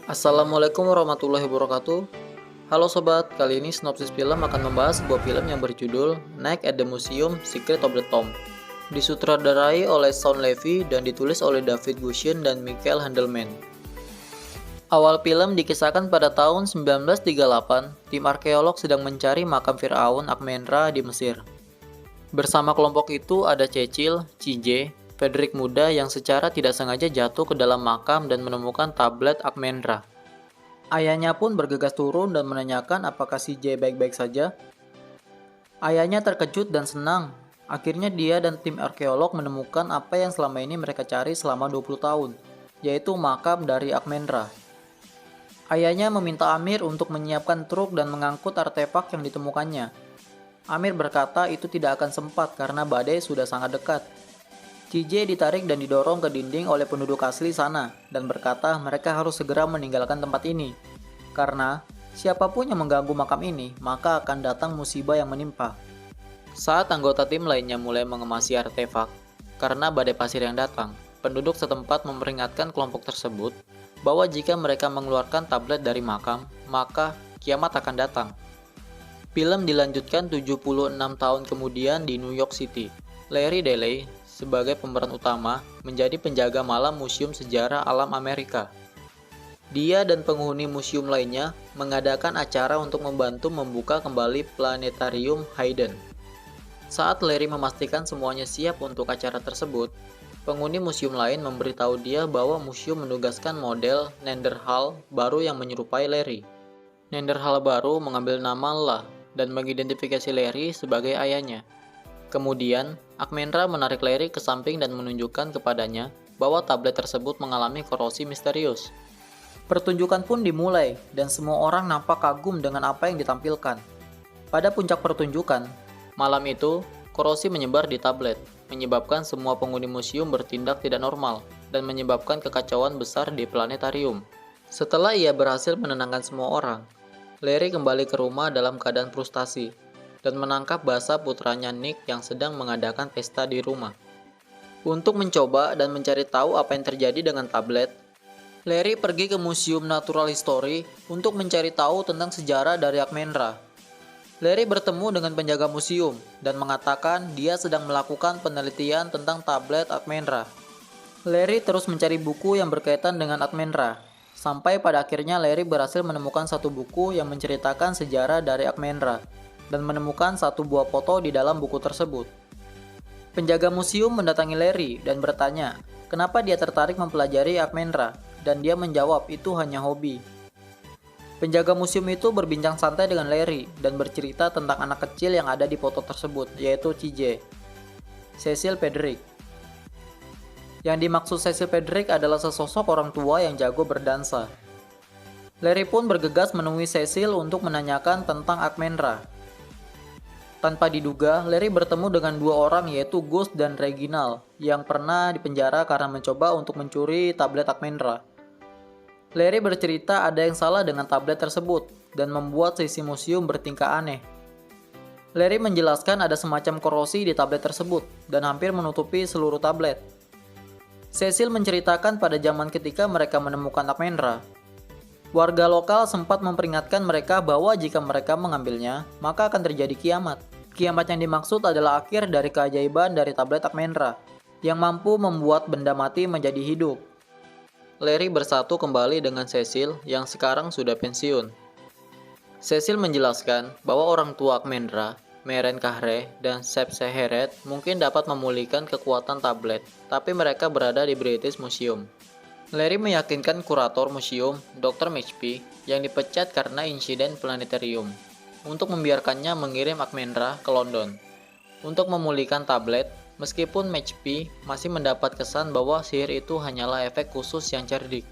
Assalamualaikum warahmatullahi wabarakatuh. Halo sobat, kali ini Sinopsis Film akan membahas sebuah film yang berjudul Night at the Museum: Secret of the Tomb. Disutradarai oleh Shawn Levy dan ditulis oleh David Gosen dan Michael Handelman. Awal film dikisahkan pada tahun 1938, tim arkeolog sedang mencari makam Firaun Amenra di Mesir. Bersama kelompok itu ada Cecil, CJ, Frederick muda yang secara tidak sengaja jatuh ke dalam makam dan menemukan tablet Amenra. Ayahnya pun bergegas turun dan menanyakan apakah CJ baik-baik saja. Ayahnya terkejut dan senang. Akhirnya dia dan tim arkeolog menemukan apa yang selama ini mereka cari selama 20 tahun, yaitu makam dari Amenra. Ayahnya meminta Amir untuk menyiapkan truk dan mengangkut artefak yang ditemukannya. Amir berkata itu tidak akan sempat karena badai sudah sangat dekat. CJ ditarik dan didorong ke dinding oleh penduduk asli sana dan berkata mereka harus segera meninggalkan tempat ini. Karena siapapun yang mengganggu makam ini, maka akan datang musibah yang menimpa. Saat anggota tim lainnya mulai mengemasi artefak, karena badai pasir yang datang, penduduk setempat memperingatkan kelompok tersebut bahwa jika mereka mengeluarkan tablet dari makam, maka kiamat akan datang. Film dilanjutkan 76 tahun kemudian di New York City. Larry Daley sebagai pemeran utama menjadi penjaga malam Museum Sejarah Alam Amerika. Dia dan penghuni museum lainnya mengadakan acara untuk membantu membuka kembali planetarium Hayden. Saat Larry memastikan semuanya siap untuk acara tersebut, penghuni museum lain memberitahu dia bahwa museum menugaskan model Neanderthal baru yang menyerupai Larry. Neanderthal baru mengambil nama La dan mengidentifikasi Larry sebagai ayahnya. Kemudian, Amenra menarik Larry ke samping dan menunjukkan kepadanya bahwa tablet tersebut mengalami korosi misterius. Pertunjukan pun dimulai, dan semua orang nampak kagum dengan apa yang ditampilkan. Pada puncak pertunjukan, malam itu, korosi menyebar di tablet, menyebabkan semua penghuni museum bertindak tidak normal, dan menyebabkan kekacauan besar di planetarium. Setelah ia berhasil menenangkan semua orang, Larry kembali ke rumah dalam keadaan frustasi, dan menangkap basah putranya Nick yang sedang mengadakan pesta di rumah. Untuk mencoba dan mencari tahu apa yang terjadi dengan tablet, Larry pergi ke Museum Natural History untuk mencari tahu tentang sejarah dari Amenra. Larry bertemu dengan penjaga museum dan mengatakan dia sedang melakukan penelitian tentang tablet Amenra. Larry terus mencari buku yang berkaitan dengan Amenra, sampai pada akhirnya Larry berhasil menemukan satu buku yang menceritakan sejarah dari Amenra dan menemukan satu buah foto di dalam buku tersebut. Penjaga museum mendatangi Larry dan bertanya, kenapa dia tertarik mempelajari Amenra, dan dia menjawab itu hanya hobi. Penjaga museum itu berbincang santai dengan Larry dan bercerita tentang anak kecil yang ada di foto tersebut, yaitu CJ, Cecil Frederick. Yang dimaksud Cecil Frederick adalah sesosok orang tua yang jago berdansa. Larry pun bergegas menemui Cecil untuk menanyakan tentang Amenra. Tanpa diduga, Larry bertemu dengan dua orang yaitu Gus dan Reginald yang pernah dipenjara karena mencoba untuk mencuri tablet Amenra. Larry bercerita ada yang salah dengan tablet tersebut dan membuat sisi museum bertingkah aneh. Larry menjelaskan ada semacam korosi di tablet tersebut dan hampir menutupi seluruh tablet. Cecil menceritakan pada zaman ketika mereka menemukan Amenra, warga lokal sempat memperingatkan mereka bahwa jika mereka mengambilnya, maka akan terjadi kiamat. Kiamat yang dimaksud adalah akhir dari keajaiban dari tablet Amenra, yang mampu membuat benda mati menjadi hidup. Larry bersatu kembali dengan Cecil yang sekarang sudah pensiun. Cecil menjelaskan bahwa orang tua Amenra, Meren Kahre dan Sep Seheret mungkin dapat memulihkan kekuatan tablet, tapi mereka berada di British Museum. Larry meyakinkan kurator museum, Dr. McP, yang dipecat karena insiden planetarium, untuk membiarkannya mengirim Amenra ke London untuk memulihkan tablet, meskipun McP masih mendapat kesan bahwa sihir itu hanyalah efek khusus yang cerdik.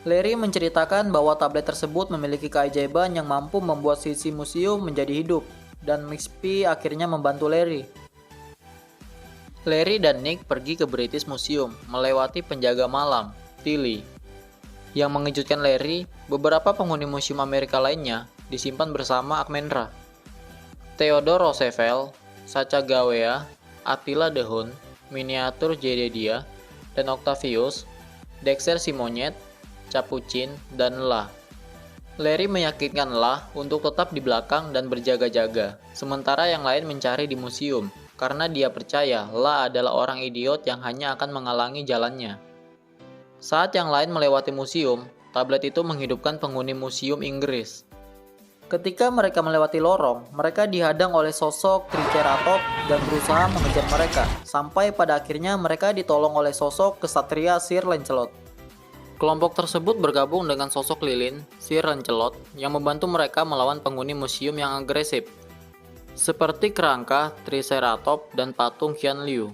Larry menceritakan bahwa tablet tersebut memiliki keajaiban yang mampu membuat sisi museum menjadi hidup, dan McP akhirnya membantu Larry. Larry dan Nick pergi ke British Museum melewati penjaga malam, Tilly. Yang mengejutkan Larry, beberapa penghuni museum Amerika lainnya disimpan bersama Amenra. Theodore Roosevelt, Sacha Gawea, Attila the Hun, Miniatur Jedediah, dan Octavius, Dexter Simonette, Capuchin, dan La. Larry meyakinkan La untuk tetap di belakang dan berjaga-jaga, sementara yang lain mencari di museum, karena dia percaya La adalah orang idiot yang hanya akan menghalangi jalannya. Saat yang lain melewati museum, tablet itu menghidupkan penghuni museum Inggris. Ketika mereka melewati lorong, mereka dihadang oleh sosok Triceratops dan berusaha mengejar mereka, sampai pada akhirnya mereka ditolong oleh sosok kesatria Sir Lancelot. Kelompok tersebut bergabung dengan sosok lilin, Sir Lancelot, yang membantu mereka melawan penghuni museum yang agresif, seperti kerangka, Triceratops, dan patung Qian Liu.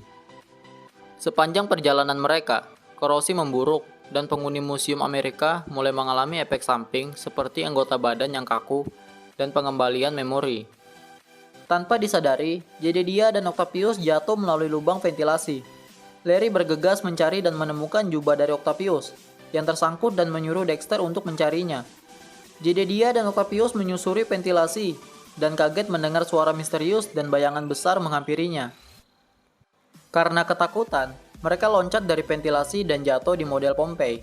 Sepanjang perjalanan mereka, korosi memburuk, dan penghuni museum Amerika mulai mengalami efek samping seperti anggota badan yang kaku dan pengembalian memori. Tanpa disadari, Jedediah dan Octavius jatuh melalui lubang ventilasi. Larry bergegas mencari dan menemukan jubah dari Octavius yang tersangkut dan menyuruh Dexter untuk mencarinya. Jedediah dan Octavius menyusuri ventilasi dan kaget mendengar suara misterius dan bayangan besar menghampirinya. Karena ketakutan, mereka loncat dari ventilasi dan jatuh di model Pompei.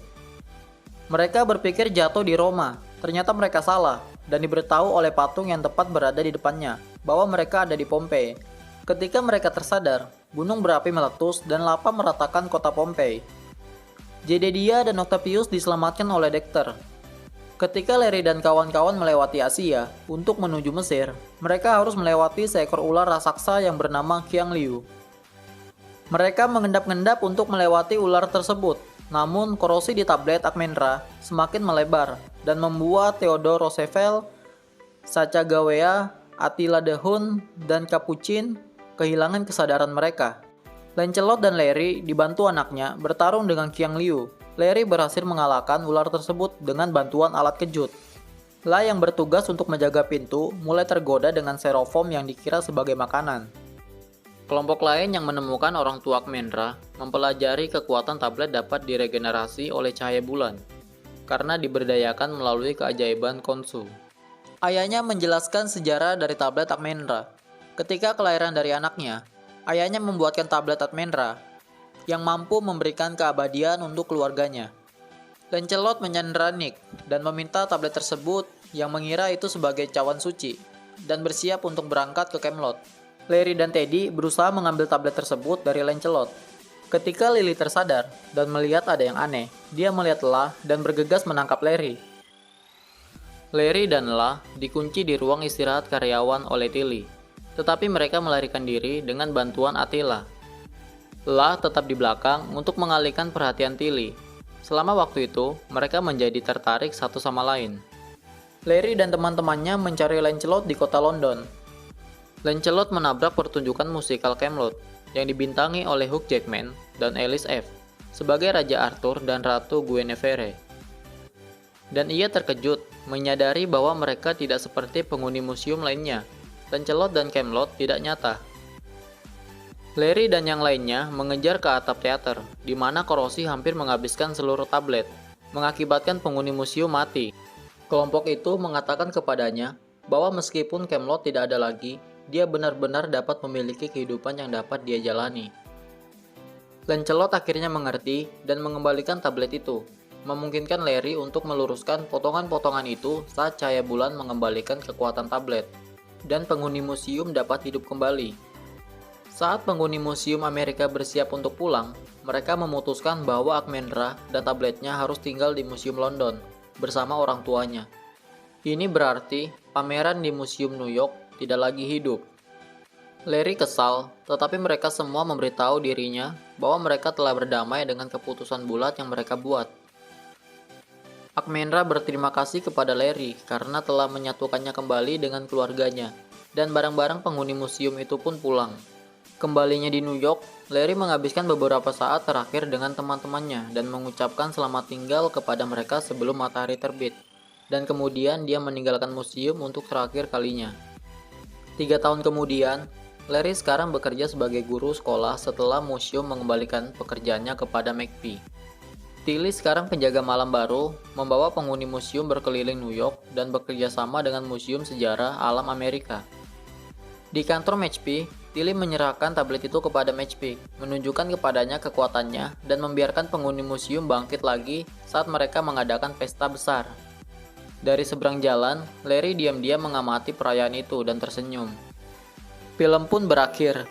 Mereka berpikir jatuh di Roma, ternyata mereka salah, dan diberitahu oleh patung yang tepat berada di depannya, bahwa mereka ada di Pompei. Ketika mereka tersadar, gunung berapi meletus dan lava meratakan kota Pompei. Jedediah dan Octavius diselamatkan oleh Dexter. Ketika Larry dan kawan-kawan melewati Asia untuk menuju Mesir, mereka harus melewati seekor ular raksasa yang bernama Qiang Liu. Mereka mengendap-endap untuk melewati ular tersebut, namun korosi di tablet Akmenra semakin melebar dan membuat Theodore Roosevelt, Sacagawea, Attila the Hun, dan Capuchin kehilangan kesadaran mereka. Lancelot dan Larry dibantu anaknya bertarung dengan Qiang Liu. Larry berhasil mengalahkan ular tersebut dengan bantuan alat kejut. La yang bertugas untuk menjaga pintu mulai tergoda dengan styrofoam yang dikira sebagai makanan. Kelompok lain yang menemukan orang tua Akmenra mempelajari kekuatan tablet dapat diregenerasi oleh cahaya bulan, karena diberdayakan melalui keajaiban Khonsu. Ayahnya menjelaskan sejarah dari tablet Akmenra. Ketika kelahiran dari anaknya, ayahnya membuatkan tablet Akmenra yang mampu memberikan keabadian untuk keluarganya. Lancelot menyandera Nick dan meminta tablet tersebut yang mengira itu sebagai cawan suci dan bersiap untuk berangkat ke Camelot. Larry dan Teddy berusaha mengambil tablet tersebut dari Lancelot. Ketika Lily tersadar dan melihat ada yang aneh, dia melihat La dan bergegas menangkap Larry. Larry dan La dikunci di ruang istirahat karyawan oleh Tilly, tetapi mereka melarikan diri dengan bantuan Attila. La tetap di belakang untuk mengalihkan perhatian Tilly. Selama waktu itu, mereka menjadi tertarik satu sama lain. Larry dan teman-temannya mencari Lancelot di kota London. Lancelot menabrak pertunjukan musikal Camelot yang dibintangi oleh Hugh Jackman dan Alice F. sebagai Raja Arthur dan Ratu Guinevere. Dan ia terkejut menyadari bahwa mereka tidak seperti penghuni museum lainnya. Lancelot dan Camelot tidak nyata. Larry dan yang lainnya mengejar ke atap teater, di mana korosi hampir menghabiskan seluruh tablet, mengakibatkan penghuni museum mati. Kelompok itu mengatakan kepadanya bahwa meskipun Camelot tidak ada lagi, dia benar-benar dapat memiliki kehidupan yang dapat dia jalani. Lancelot akhirnya mengerti dan mengembalikan tablet itu, memungkinkan Larry untuk meluruskan potongan-potongan itu saat cahaya bulan mengembalikan kekuatan tablet, dan penghuni museum dapat hidup kembali. Saat penghuni museum Amerika bersiap untuk pulang, mereka memutuskan bahwa Akmenra dan tabletnya harus tinggal di Museum London bersama orang tuanya. Ini berarti pameran di Museum New York tidak lagi hidup. Larry kesal, tetapi mereka semua memberitahu dirinya bahwa mereka telah berdamai dengan keputusan bulat yang mereka buat. Akmenra berterima kasih kepada Larry karena telah menyatukannya kembali dengan keluarganya, dan barang-barang penghuni museum itu pun pulang. Kembalinya di New York, Larry menghabiskan beberapa saat terakhir dengan teman-temannya dan mengucapkan selamat tinggal kepada mereka sebelum matahari terbit. Dan kemudian dia meninggalkan museum untuk terakhir kalinya. 3 tahun kemudian, Larry sekarang bekerja sebagai guru sekolah setelah museum mengembalikan pekerjaannya kepada McPhee. Tilly sekarang penjaga malam baru, membawa penghuni museum berkeliling New York dan bekerja sama dengan Museum Sejarah Alam Amerika. Di kantor McPhee, Tilly menyerahkan tablet itu kepada Matchpick, menunjukkan kepadanya kekuatannya dan membiarkan penghuni museum bangkit lagi saat mereka mengadakan pesta besar. Dari seberang jalan, Larry diam-diam mengamati perayaan itu dan tersenyum. Film pun berakhir.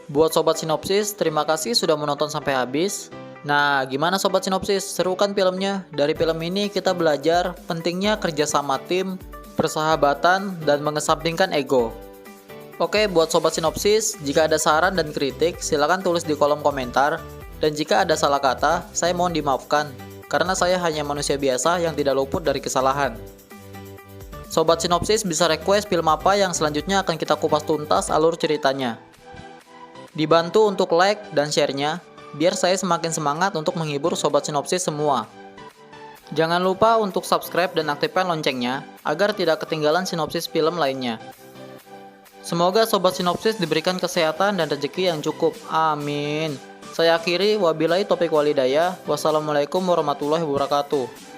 Buat Sobat Sinopsis, terima kasih sudah menonton sampai habis. Nah, gimana Sobat Sinopsis? Seru kan filmnya? Dari film ini kita belajar pentingnya kerjasama tim, persahabatan, dan mengesampingkan ego. Oke, buat Sobat Sinopsis, jika ada saran dan kritik, silakan tulis di kolom komentar. Dan jika ada salah kata, saya mohon dimaafkan, karena saya hanya manusia biasa yang tidak luput dari kesalahan. Sobat Sinopsis bisa request film apa yang selanjutnya akan kita kupas tuntas alur ceritanya. Dibantu untuk like dan share-nya, biar saya semakin semangat untuk menghibur Sobat Sinopsis semua. Jangan lupa untuk subscribe dan aktifkan loncengnya, agar tidak ketinggalan sinopsis film lainnya. Semoga Sobat Sinopsis diberikan kesehatan dan rezeki yang cukup. Amin. Saya akhiri, wabillahi taufiq walhidayah. Wassalamualaikum warahmatullahi wabarakatuh.